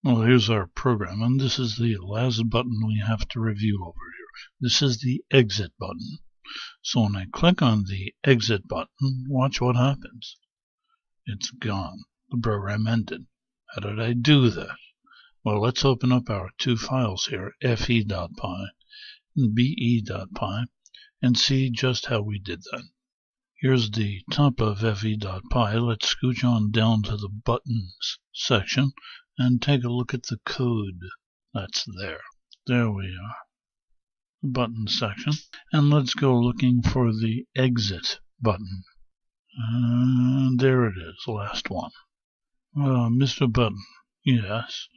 Well, here's our program, and this is the last button we have to review over here. This is the exit button. So when I click on the exit button, watch what happens. It's gone. The program ended. How did I do that? Well, let's open up our two files here, fe.py and be.py, and see just how we did that. Here's the top of fe.py. Let's scooch on down to the buttons section and take a look at the code that's there. There we are, the button section. And let's go looking for the exit button. There it is, last one. Mr. Button, yes.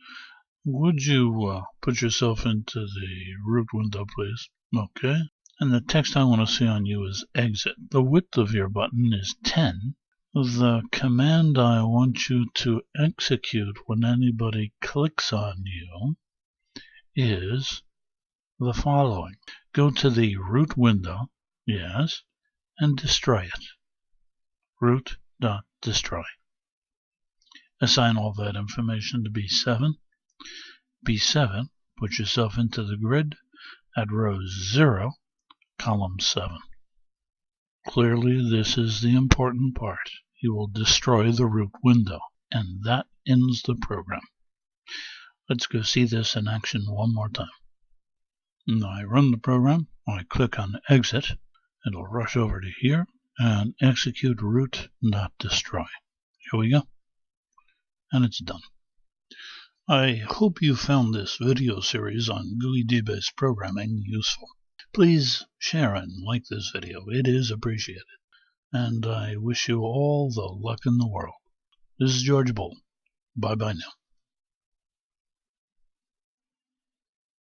Would you put yourself into the root window, please? Okay. And the text I want to see on you is exit. The width of your button is 10. The command I want you to execute when anybody clicks on you is the following. Go to the root window, yes, and destroy it. Root.destroy. Assign all that information to B7. B7, put yourself into the grid at row 0, column 7. Clearly, this is the important part. You will destroy the root window, and that ends the program. Let's go see this in action one more time. Now I run the program, I click on exit, it'll rush over to here and execute root.destroy. Here we go. And it's done. I hope you found this video series on GUI Dbase programming useful. Please share and like this video. It is appreciated. And I wish you all the luck in the world. This is George Bull. Bye-bye now.